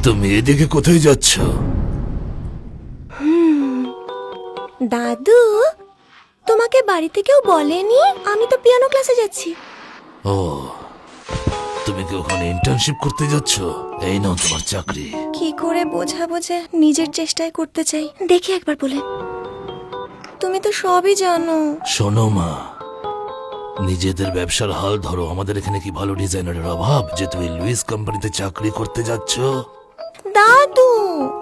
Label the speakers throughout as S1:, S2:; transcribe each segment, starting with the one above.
S1: তুমি এদিকে কোথায় যাচ্ছ?
S2: দাদু, তোমাকে বাড়িতে কেউ বলেনি? আমি তো পিয়ানো ক্লাসে যাচ্ছি।
S1: ও, তুমি কি ওখানে ইন্টার্নশিপ করতে যাচ্ছ? এই নাও তোমার চাকরি।
S2: কি করে বোঝাবো যে নিজের চেষ্টায় করতে চাই? দেখি একবার বলে। তুমি তো সবই জানো।
S1: শোনো মা, নিজেদের ব্যবসার হাল ধরো। আমাদের এখানে কি ভালো ডিজাইনারের অভাব যে তুমি লুইস কোম্পানিতে চাকরি করতে যাচ্ছ?
S2: দাদু,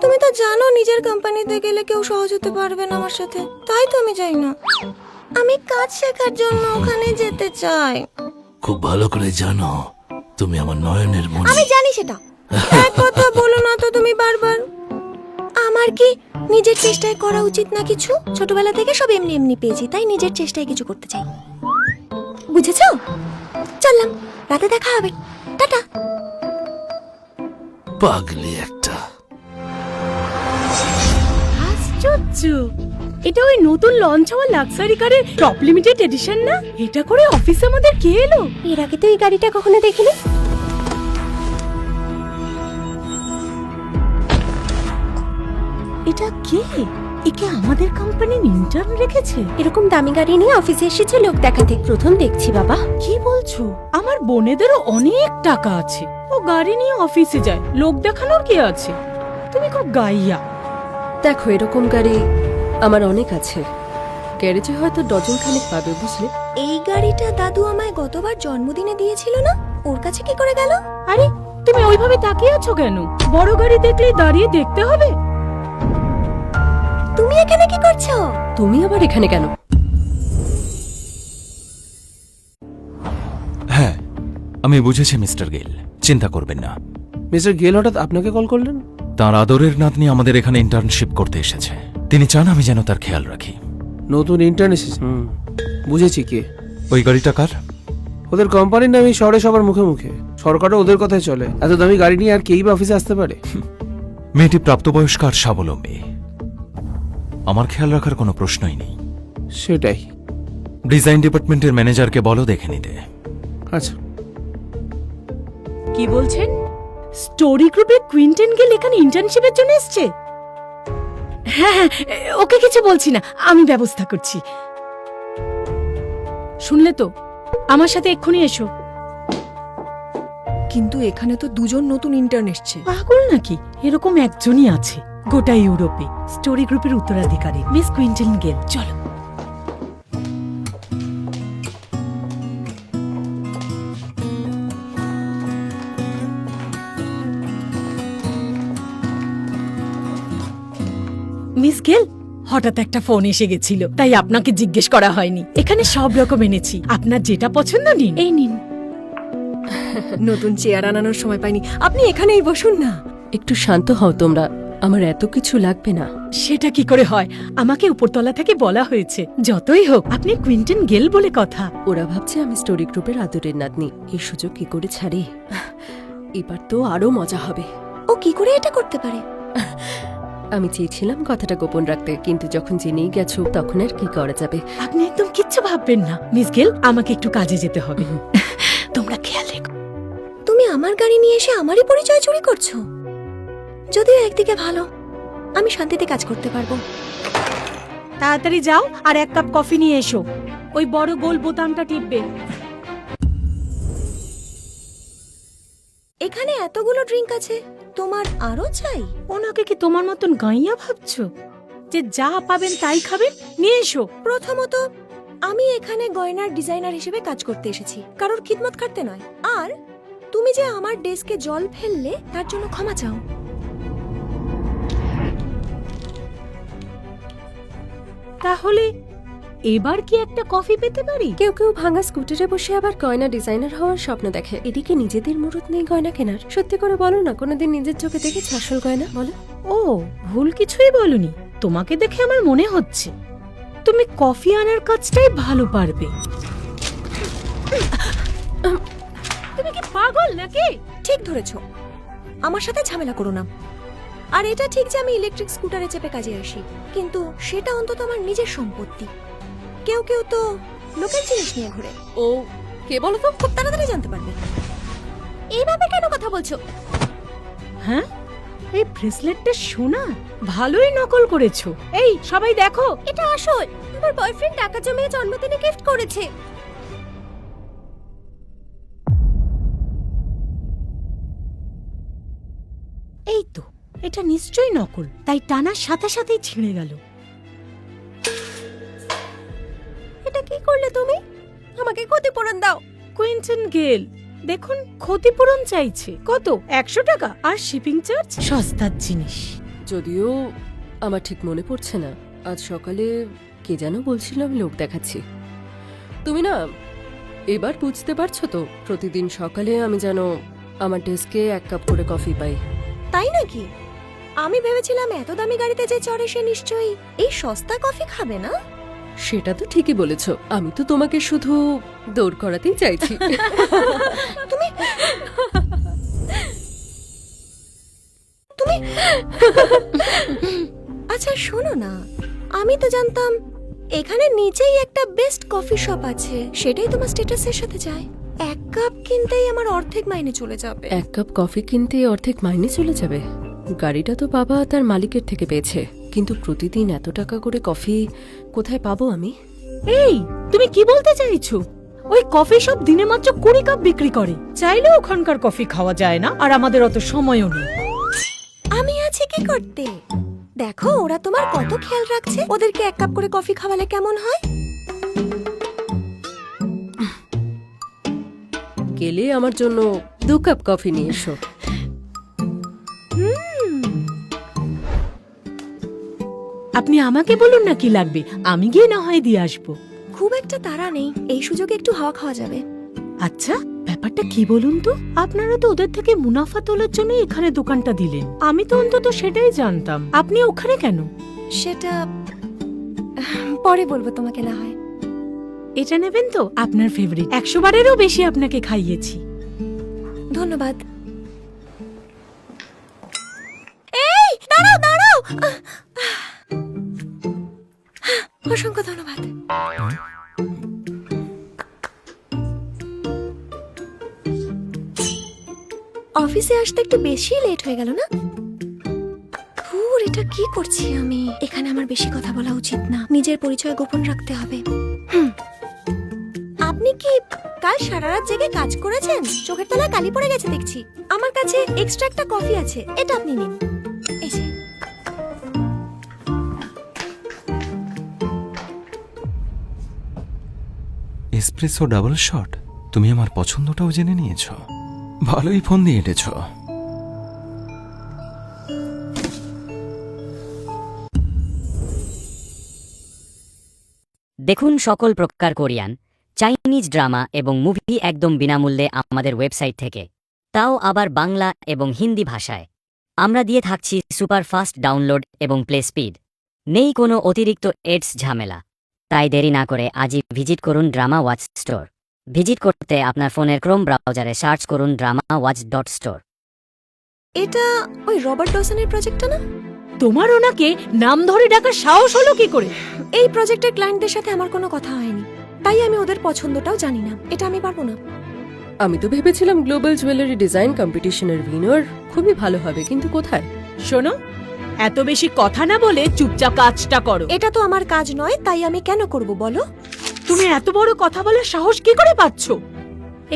S2: তুমি তো জানো নিজের কোম্পানিতে গেলে কেউ সহজ হতে পারবে না আমার সাথে। তাই তো আমি যাই না। আমি কাজ শেখার জন্য ওখানে যেতে চাই।
S1: খুব ভালো করে জানো তুমি আমার নয়নের মণি।
S2: আমি জানি সেটা। এক কথা বলো না তো তুমি বারবার। আমার কি নিজের চেষ্টায় করা উচিত না কিছু? ছোটবেলা থেকে সব এমনি এমনি পেয়েছি, তাই নিজের চেষ্টায় কিছু করতে চাই। বুঝেছো? চললাম, রাতে দেখা হবে। টাটা।
S1: পাগলি একটা।
S3: আশ্চর্য, এটা ওই নতুন লঞ্চ হওয়া লাক্সারি কারের টপ লিমিটেড এডিশন না? এটা করে অফিসে আমাদের কে এলো?
S2: এর আগে তো এই গাড়িটা কখনো দেখিনি।
S3: এটা কে? একে আমাদের কোম্পানির ইন্টার্ন রেখেছে?
S2: এরকম দামি গাড়ি নিয়ে অফিসে এসেছে লোক দেখাতে। প্রথম দেখছি বাবা।
S3: কি বলছো? আমার বোনেদেরও অনেক টাকা আছে, ও গাড়ি নিয়ে অফিসে যায়। লোক দেখানোর কি আছে? তুমি খুব গাইয়া।
S4: দেখো, এরকম গাড়ি আমার অনেক আছে। গ্যারেজে হয়তো ডজন খানেক পাবে, বুঝলে?
S2: এই গাড়িটা দাদু আমায় গতবার জন্মদিনে দিয়েছিল না? ওর কাছে কি করে গেল?
S3: আরে তুমি ওইভাবে তাকিয়ে আছো কেন? বড় গাড়ি দেখলে দাঁড়িয়ে দেখতে হবে?
S2: তুমি এখানে কি করছো?
S4: তুমি আবার এখানে কেন?
S5: হ্যাঁ, আমি বুঝেছি মিস্টার গেল, চিন্তা করবেন না।
S6: মিস্টার গেল হঠাৎ আপনাকে কল করলেন?
S5: তার আদরের নাতনি আমাদের এখানে ইন্টার্নশিপ করতে এসেছে। তিনি চান আমি যেন তার খেয়াল রাখি।
S6: নতুন ইন্টার্ন এসেছে? বুঝেছি কে।
S5: ওই গাড়িটা কার?
S6: ওদের কোম্পানির নামই শহরে সবার মুখে মুখে। সরকারও ওদের কথাই চলে। এত দামি গাড়ি নিয়ে আর কেই বা অফিসে আসতে পারে?
S5: মেয়েটি প্রাপ্তবয়স্ক আর স্বাবলম্বী। আমার খেয়াল রাখার কোনো প্রশ্নই নেই।
S6: সেটাই।
S5: ডিজাইন ডিপার্টমেন্টের ম্যানেজারকে বলো দেখে নিতে।
S6: আচ্ছা।
S3: কি বলছেন? স্টোরি গ্রুপের কুইন্টেন গেল এখানে ইন্টার্নশিপের জন্য এসেছে? হ্যাঁ হ্যাঁ, ওকে কিছু বলছি না, আমি ব্যবস্থা করছি। শুনলে তো, আমার সাথে এক্ষুনি এসো।
S7: কিন্তু এখানে তো দুজন নতুন ইন্টার্ন এসছে।
S3: পাগল নাকি? এরকম একজনই আছে গোটা ইউরোপে, স্টোরি গ্রুপের উত্তরাধিকারী মিস কুইন্টেন গেল। চলো। মিস গেল, হঠাৎ একটা ফোন এসে গেছিল, তাই আপনাকে জিজ্ঞেস করা হয়নি। এখানে সব রকম এনেছি, আপনার যেটা পছন্দ নিন। এই নিন।
S7: নতুন চেয়ার আনানোর সময় পাইনি। আপনি এখানেই বসুন না।
S4: একটু শান্ত হও তোমরা, আমার এত কিছু লাগবে না।
S3: সেটা কি করে হয়? আমাকে উপরতলা থেকে বলা হয়েছে। যতই হোক, আপনি কুইন্টেন গেল বলে কথা।
S4: ওরা ভাবছে আমি স্টোরি গ্রুপের আদরের নাতনি। এই সুযোগ কি করে ছাড়ি? এবার তো আরো মজা হবে।
S2: ও কি করে এটা করতে পারে?
S4: আমি চেয়েছিলাম কথাটা গোপন রাখতে, কিন্তু যখন জেনেই গেছো তখন আর কি করা যাবে।
S3: আপনি একদম কিচ্ছু ভাববেন না মিস গেল, আমাকে একটু কাজে যেতে হবে। তোমরা খেয়াল রেখো।
S2: তুমি আমার গাড়ি নিয়ে এসে আমারই পরিচয় চুরি করছো। যদিও একদিকে ভালো, আমি শান্তিতে কাজ করতে পারবো।
S3: তাড়াতাড়ি যাও আর এক কাপ কফি নিয়ে এসো। ওই বড় গোল বোতামটা টিপবে।
S2: এখানে এতগুলো ড্রিঙ্ক আছে, তোমার আরো চাই?
S3: ওনাকে কি তোমার মতন গাইয়া ভাবছো যে যা পাবেন তাই খাবেন? নিয়ে এসো।
S2: প্রথমত, আমি এখানে গয়নার ডিজাইনার হিসেবে কাজ করতে এসেছি, কারোর খিদমত খাটতে নয়। আর তুমি যে আমার ডেস্কে জল ফেললে তার জন্য ক্ষমা চাও।
S3: তাহলে এবার কি একটা কফি পেতে পারি?
S4: কেউ কেউ ভাঙা স্কুটারে বসে আবার গয়না ডিজাইনার হওয়ার স্বপ্ন দেখে। এদিকে নিজেদের মুরুদ নেই গয়না কেনার। সত্যি করে বলো না, কোনোদিন নিজের চোখে দেখেছ আসল গয়না? বলো।
S3: ও, ভুল কিছুই বলনি। তোমাকে দেখে আমার মনে হচ্ছে তুমি কফি আনার কাজটাই ভালো পারবে। তুমি কি পাগল নাকি?
S2: ঠিক ধরেছো, আমার সাথে ঝামেলা করো না। আর এটা ঠিক যে আমি ইলেকট্রিক স্কুটারে চেপে কাজে আসি, কিন্তু সেটা অন্তত আমার নিজের সম্পত্তি। কেউ কেউ তো লোকের জিনিস নিয়ে ঘুরে।
S4: ও কে বলো তো?
S2: খুব তাড়াতাড়ি জানতে পারবে। এইভাবে কেন কথা বলছো?
S3: হ্যাঁ, এই ব্রেসলেটটা সোনা, ভালোই নকল করেছো। এই সবাই দেখো,
S2: এটা আসল। আমার বয়ফ্রেন্ড টাকা জমিয়ে জন্মদিনে গিফট করেছে।
S3: এই তো, এটা নিশ্চয়ই নকল, তাই টানার সাথে সাথেই ছিঁড়ে গেল।
S2: এটা কি করলে তুমি? আমাকে ক্ষতিপূরণ দাও।
S3: কুইন্টন গেল দেখুন ক্ষতিপূরণ চাইছে। কত? 100 টাকা আর শিপিং চার্জ। সস্তার জিনিস।
S4: যদিও আমার ঠিক মনে পড়ছে না, আজ সকালে কে যেন বলছিল আমি লোক দেখাচ্ছি। তুমি না এবার বুঝতে পারছো তো, প্রতিদিন সকালে আমি যেন আমার ডেস্কে 1 কাপ করে কফি পাই।
S2: তাই নাকি? আমি ভেবেছিলাম এত দামি গাড়িতে যে চড়ে সে নিশ্চয়ই এই সস্তা কফি খাবে না।
S4: সেটা তো ঠিকই বলেছ, আমি তো তোমাকে শুধু দৌড় করাতেই চাইছি।
S2: তুমি তুমি আচ্ছা শোনো না, আমি তো জানতাম এখানে নিচেই একটা বেস্ট কফি শপ আছে, সেটাই তোমার স্ট্যাটাসের সাথে যায়। 1 কাপ কিনতেই আমার অর্ধেক মাইনে চলে যাবে।
S4: 1 কাপ কফি কিনতে অর্ধেক মাইনে চলে যাবে? গাড়িটা তো বাবা তার মালিকের থেকে পেয়েছে, কিন্তু প্রতিদিন এত টাকা করে কফি কোথায় পাবো আমি?
S3: এই তুমি কি বলতে চাইছো? ওই কফি শপ দিনে মাত্র 20 কাপ বিক্রি করে। চাইলেও ওখানকার কফি খাওয়া যায় না, আর আমাদের অত সময়ও নেই।
S2: আমি আছি কি করতে? দেখো ওরা তোমার কত খেয়াল রাখছে। ওদেরকে 1 কাপ করে কফি খাওয়ালে কেমন হয়?
S4: গেলে আমার জন্য 2 কাপ কফি নিয়ে এসো।
S3: আপনি আমাকে বলুন না কি লাগবে, আমি গিয়ে না হয় দিয়ে আসবো।
S2: খুব একটা তাড়া নেই, এই সুযোগে একটু হাওয়া খাওয়া যাবে।
S3: আচ্ছা ব্যাপারটা কি বলুন তো? আপনারা তো ওদের থেকে মুনাফা তোলার জন্য এখানে দোকানটা দিলেন, আমি তো অন্তত সেটাই জানতাম। আপনি ওখানে কেন?
S2: সেটা পরে বলবো তোমাকে না হয়।
S3: এটা নেবেন তো? আপনার ফেভারিট, 100 বারেরও বেশি আপনাকে খাইয়েছি।
S2: ধন্যবাদ। এই দাঁড়াও দাঁড়াও, অসংখ্য ধন্যবাদ। অফিসে আসতে একটু বেশি লেট হয়ে গেল না? ধুর, এটা কি করছি আমি? এখানে আমার বেশি কথা বলা উচিত না, নিজের পরিচয় গোপন রাখতে হবে। আপনি কি কাল সারা রাত জেগে কাজ করেছেন? চোখের তলায় কালি পড়ে গেছে দেখছি। আমার কাছে এক্সট্রা একটা কফি আছে, এটা আপনি নিন। এই যে।
S5: Espresso double shot? তুমি আমার পছন্দটাও জেনে নিয়েছ, ভালোই ফোন দিয়ে এঁটেছ।
S8: দেখুন সকল প্রকার কোরিয়ান, চাইনিজ ড্রামা এবং মুভি একদম বিনামূল্যে আমাদের ওয়েবসাইট থেকে, তাও আবার বাংলা এবং হিন্দি ভাষায়। আমরা দিয়ে থাকছি সুপার ফাস্ট ডাউনলোড এবং প্লে স্পিড, নেই কোনো অতিরিক্ত এডস ঝামেলা। তাই দেরি না করে আজই ভিজিট করুন ড্রামা ওয়াচ স্টোর। ভিজিট করতে আপনার ফোনের ক্রোম ব্রাউজারে সার্চ করুন DramaWatch.store।
S2: এটা ওই রবার্ট ডসনের প্রজেক্টটা না?
S3: তোমার ওনাকে নাম ধরে ডাকার সাহস হলো কি করে?
S2: এই প্রজেক্টের ক্লায়েন্টদের সাথে আমার কোনো কথা হয়নি, তাই আমি ওদের পছন্দটাও জানি না। এটা আমি পারবো না।
S4: আমি তো ভেবেছিলাম গ্লোবাল জুয়েলারি ডিজাইন কম্পিটিশনের উইনার খুবই ভালো হবে, কিন্তু কোথায়?
S3: শোনো, এত বেশি কথা না বলে চুপচাপ কাজটা করো।
S2: এটা তো আমার কাজ নয়, তাই আমি কেন করব বলো?
S3: তুমি এত বড় কথা বলার সাহস কি করে পাচ্ছ?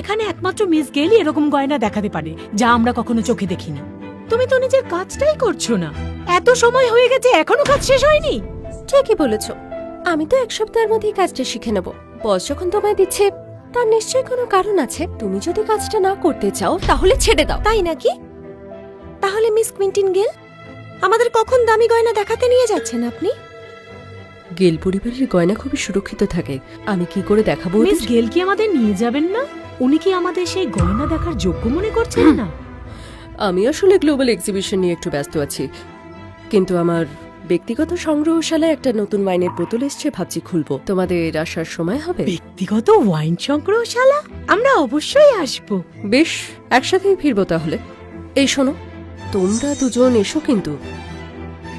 S3: এখানে একমাত্র মিস গেলি এরকম গয়না দেখাতে পারে, যা আমরা কখনো চোখে দেখিনি। তুমি তো নিজের কাজটাই করছো না। এত সময় হয়ে গেছে, এখনো কাজ শেষ হয়নি।
S4: ঠিকই বলেছো, আমি তো 1 সপ্তাহের মধ্যেই কাজটা শিখে নেব। বস যখন তোমায় দিচ্ছে তার নিশ্চয়ই কোনো কারণ আছে। তুমি যদি কাজটা না করতে চাও তাহলে ছেড়ে দাও।
S2: তাই নাকি? তাহলে মিস কুইন্টিন গেল, আমাদের কখন দামি গয়না দেখাতে নিয়ে যাচ্ছেন আপনি?
S4: গেল পরিবারের গয়না খুবই সুরক্ষিত থাকে, আমি কি করে দেখাবো?
S3: মিস গেল কি আমাদের নিয়ে যাবেন না? উনি কি আমাদের সেই গয়না দেখার যোগ্য মনে করছেন না?
S4: আমি আসলে গ্লোবাল এক্সিবিশন নিয়ে একটু ব্যস্ত আছি, কিন্তু আমার ব্যক্তিগত সংগ্রহশালায় একটা নতুন ওয়াইনের বোতল এসছে, ভাবছি খুলবো। তোমাদের আসার সময় হবে?
S3: ব্যক্তিগত ওয়াইন সংগ্রহশালা? আমরা অবশ্যই আসবো।
S4: বেশ, একসাথেই ফিরবো তাহলে। এই শোনো, তোমরা দুজন এসো, কিন্তু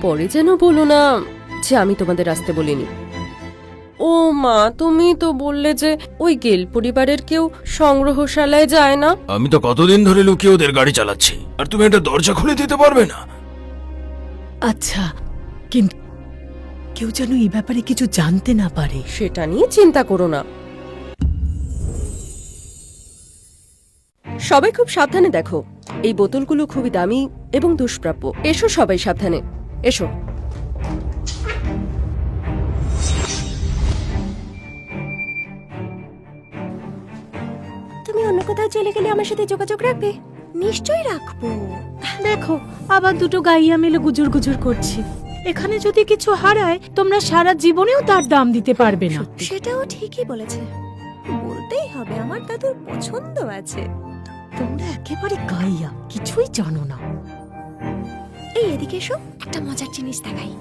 S4: পরে যেন বলো না যে আমি তোমাদের আসতে বলিনি। ও মা, তুমি তো বললে যে ওই গেল পরিবারের কেউ সংগ্রহশালায় যায় না।
S1: আমি তো কতদিন ধরে লুকিয়ে ওদের গাড়ি চালাচ্ছি, আর তুমি একটা দরজা খুলে দিতে পারবে না?
S3: আচ্ছা, কিন্তু কেউ যেন এই ব্যাপারে কিছু জানতে না পারে।
S4: সেটা নিয়ে চিন্তা করো না। সবাই খুব সাবধানে দেখো, এই বোতলগুলো খুবই দামি এবং দুষ্প্রাপ্য। এসো সবাই সাবধানে, এসো।
S2: তুমি অন্য কোথাও চলে গেলে আমার সাথে যোগাযোগ রাখবে? নিশ্চয়ই রাখবো।
S3: দেখো, আবার দুটো গাইয়া মিলে গুজুর গুজুর করছে। এখানে যদি কিছু হারায়, তোমরা সারা জীবনেও তার দাম দিতে পারবে না।
S2: সেটাও ঠিকই বলেছে। বলতেই হবে আমার দাদুর পছন্দ আছে।
S3: তোমরা একেবারে গাইয়া, কিছুই জানো না।
S2: এই এদিকে এসো, একটা মজার জিনিস দেখাই।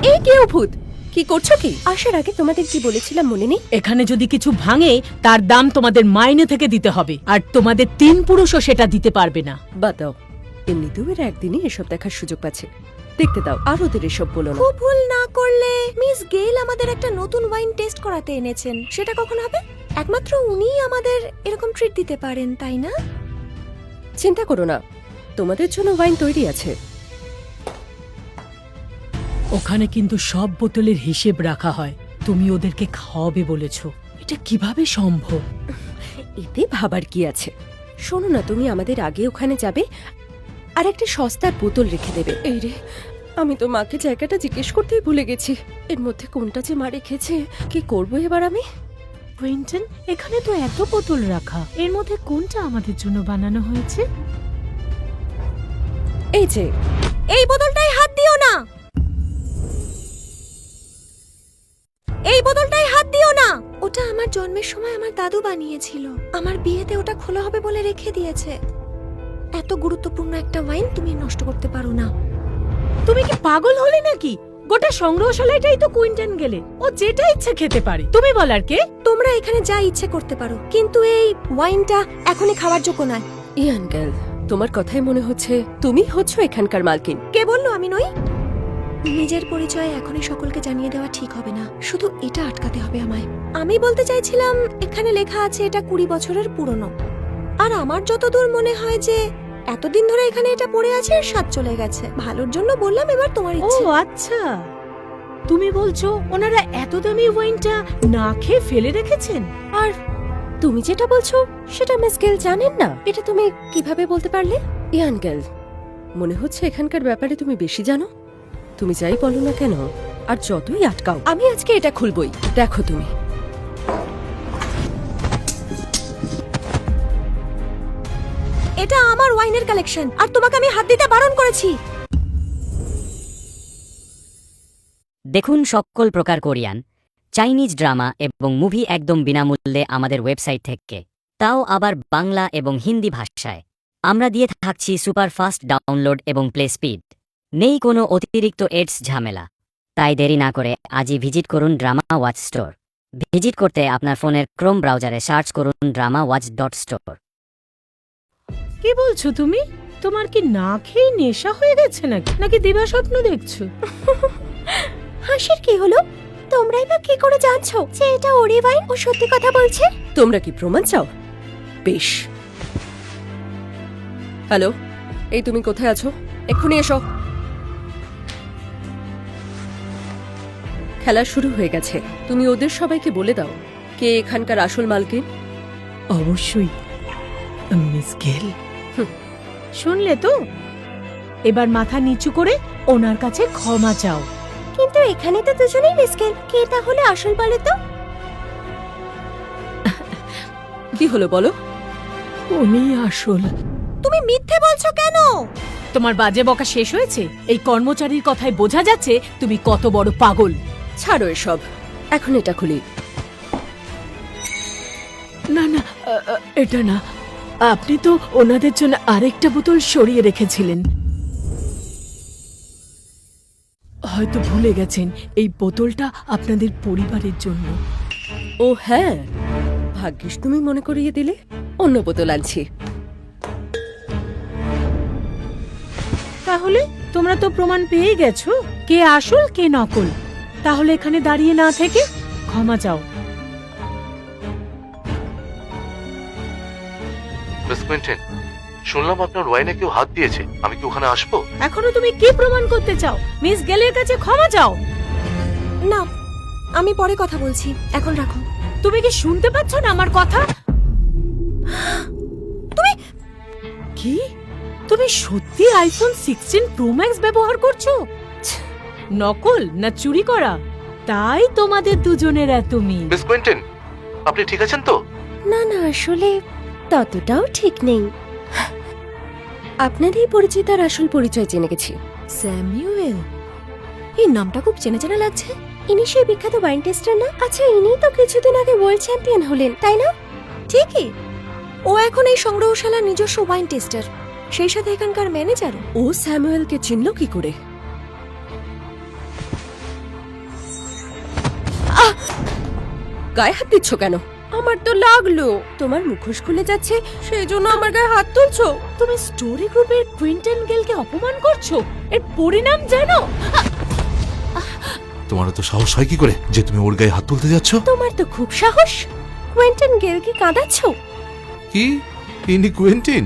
S4: এই কে ভূত, কি করছো কি? আসার আগে তোমাদের কি বলেছিলাম মনে নেই?
S3: এখানে যদি কিছু ভাঙে, তার দাম তোমাদের মাইনে থেকে দিতে হবে, আর তোমাদের 3 পুরুষও সেটা দিতে পারবে না।
S4: বাদ দাও, এমনিতেও এরা একদিনই এসব দেখার সুযোগ পাচ্ছে। দেখতে দাও, আর ওদের এসব বলো না।
S2: খুব ভুল না করলে মিস গেল আমাদের একটা নতুন ওয়াইন টেস্ট করাতে এনেছেন। সেটা কখন হবে? একমাত্র উনিই আমাদের এরকম ট্রিট দিতে পারেন, তাই না?
S4: চিন্তা করো না, তোমাদের জন্য ওয়াইন তৈরি আছে।
S3: ওখানে কিন্তু সব বোতলের হিসেব রাখা হয়। তুমি ওদেরকে খাওয়াবে বলেছো, এটা কিভাবে সম্ভব?
S4: এতে ভাবার কি আছে? শোনো না, তুমি আমাদের আগে ওখানে যাবে আর একটা সস্তার বোতল রেখে দেবে। এই রে, আমি তো মাকে জায়গাটা জিজ্ঞেস করতেই ভুলে গেছি। এর মধ্যে কোনটা যে মা রেখেছে, কি করবো এবার আমি?
S3: কুইন্টন, এখানে তো এত বোতল রাখা, এর মধ্যে কোনটা আমাদের জন্য বানানো হয়েছে?
S4: এই যে,
S2: এই বোতলটায় হাত দিও না, এই বোতলটায় হাত দিও না। ওটা আমার জন্মের সময় আমার দাদু বানিয়েছিল। আমার বিয়েতে ওটা খোলা হবে বলে রেখে দিয়েছে। এত গুরুত্বপূর্ণ একটা ওয়াইন তুমি নষ্ট করতে পারো না।
S3: তুমি কি পাগল হলে নাকি? গোটা সংগ্রহশালাটাই তো কুইন্টন গেলে, ও যেটা ইচ্ছে খেতে পারে। তুমি বলার কে?
S2: তোমরা এখানে যা ইচ্ছে করতে পারো, কিন্তু এই ওয়াইনটা এখনই খাওয়ার যোগ্য নয়।
S4: ইয়ান গার্ল, তোমার কথাই মনে হচ্ছে তুমি হচ্ছ এখানকার মালকিন।
S2: কে বললো আমি নই? নিজের পরিচয় এখনই সকলকে জানিয়ে দেওয়া ঠিক হবে না। শুধু এটা আটকাতে হবে আমায়। আমি বলতে চাইছিলাম, এখানে লেখা আছে এটা 20 বছরের পুরনো। আর আমার যতদূর মনে হয় যে এতদিন ধরে এখানে এটা পড়ে আছে, এর স্বাদ চলে গেছে। ভালোর জন্য বললাম, এবার তোমার
S3: ও
S2: ইচ্ছে।
S3: আচ্ছা, তুমি বলছো ওনারা এত দামি ওয়াইনটা না খেয়ে ফেলে রেখেছেন?
S4: আর তুমি যেটা বলছো সেটা মিস গেল জানেন না। এটা তুমি কিভাবে বলতে পারলে? ইয়ান গার্ল, মনে হচ্ছে এখানকার ব্যাপারে তুমি বেশি জানো। তুমি যাই বলো না কেন, আর যতই আটকাও, আমি আজকে এটা খুলবই। দেখো তুমি।
S2: এটা আমার ওয়াইনের কালেকশন, আর তোমাকে আমি হাত দিতে বারণ করেছি।
S8: দেখুন সকল প্রকার কোরিয়ান, চাইনিজ ড্রামা এবং মুভি একদম বিনামূল্যে আমাদের ওয়েবসাইট থেকে, তাও আবার বাংলা এবং হিন্দি ভাষায়। আমরা দিয়ে থাকছি সুপার ফাস্ট ডাউনলোড এবং প্লে স্পিড। নেই কোনো অতিরিক্ত এডস ঝামেলা। তাই দেরি না করে আজই ভিজিট করুন ড্রামা ওয়াচ স্টোর। ভিজিট করতে আপনার ফোনের ক্রোম ব্রাউজারে সার্চ করুন dramawatch.store।
S3: কি বলছো তুমি? তোমার কি না খেয়ে নেশা হয়ে গেছে নাকি দিবা স্বপ্ন দেখছো?
S2: হাসির কি হলো? তোমরাই বা কি করে জানছো যে এটা ওরি ওয়াইন? ও সত্যি কথা বলছে।
S4: তোমরা কি প্রমাণ চাও? বেশ। হ্যালো, এই তুমি কোথায় আছো? এক্ষুনি এসো। খেলা শুরু হয়ে গেছে। তুমি ওদের সবাইকে বলে দাও কে এখানকার আসল মালকিন।
S3: অবশ্যই, মিস গেল। শুনলে তো? এবার মাথা নিচু করে ওনার কাছে ক্ষমা চাও।
S2: কিন্তু এখানে তো দুজনেই মিসকেল। কে তাহলে আসল বলে তো?
S4: কি হলো বলো?
S3: উনি আসল।
S2: তুমি মিথ্যে বলছো কেন?
S3: তোমার বাজে বকা শেষ হয়েছে? এই কর্মচারীর কথায় বোঝা যাচ্ছে তুমি কত বড় পাগল।
S4: ছাড়ো এসব, এখন এটা খুলি।
S3: না না, এটা না। আপনি তো ওনাদের জন্য আরেকটা বোতল সরিয়ে রেখেছিলেন। হয়তো ভুলে গেছেন এই বোতলটা আপনাদের পরিবারের জন্য।
S4: ও হ্যাঁ, ভাগ্যিস তুমি মনে করিয়ে দিলে। অন্য বোতল আনছি।
S3: তাহলে তোমরা তো প্রমাণ পেয়ে গেছো কে আসল কে নকল। তাহলে এখানে দাঁড়িয়ে না থেকে ক্ষমা চাও।
S5: মিস কুইন্টন,
S1: শুনলাম আপনার ওয়াইনে কেউ হাত দিয়েছে, আমি কি ওখানে আসবো?
S3: এখনো তুমি কি প্রমাণ করতে চাও? মিস গেলের কাছে ক্ষমা চাও।
S2: না, আমি পরে কথা বলছি, এখন রাখো।
S3: তুমি কি শুনতে পাচ্ছ না আমার কথা?
S2: তুমি
S3: কি? তুমি সত্যি আইফোন 16 প্রো ম্যাক্স ব্যবহার করছো? নকল না চুরি করা? তাই তোমাদের দুজনের এত মিল।
S1: মিস কুইন্টন, আপনি ঠিক আছেন তো?
S4: না না, আসলে ততটাও ঠিক নেই। আপনারই পরিচিতার আসল পরিচয় জেনে গেছি।
S2: স্যামুয়েল, এই নামটা খুব চেনা চেনা লাগছে।
S4: ইনি সেই বিখ্যাত ওয়াইন টেস্টার না? আচ্ছা, ইনি তো কিছুদিন আগে ওয়ার্ল্ড চ্যাম্পিয়ন হলেন, তাই না?
S2: ঠিকই, ও এখন এই সংগ্রহশালার নিজস্ব ওয়াইন টেস্টার, সেই সাথে এখানকার ম্যানেজারও।
S4: ও স্যামুয়েলকে চিনল কি করে? গায়ে হাত দিচ্ছ কেন? আমার তো লাগলো। তোমার মুখোশ খুলে যাচ্ছে, সেই জন্য আমার গায়ে হাত তুলছো?
S3: তুমি স্টোরি গ্রুপের কুইন্টন গেলকে অপমান করছো। এর পরিণাম জানো?
S1: তোমার তো সাহস হয় কি করে যে তুমি ওর গায়ে হাত তুলতে যাচ্ছ?
S4: তোমার তো খুব সাহস। কুইন্টন গেলকে কাঁদাচ্ছো?
S1: কি? ইনি কুইন্টিন?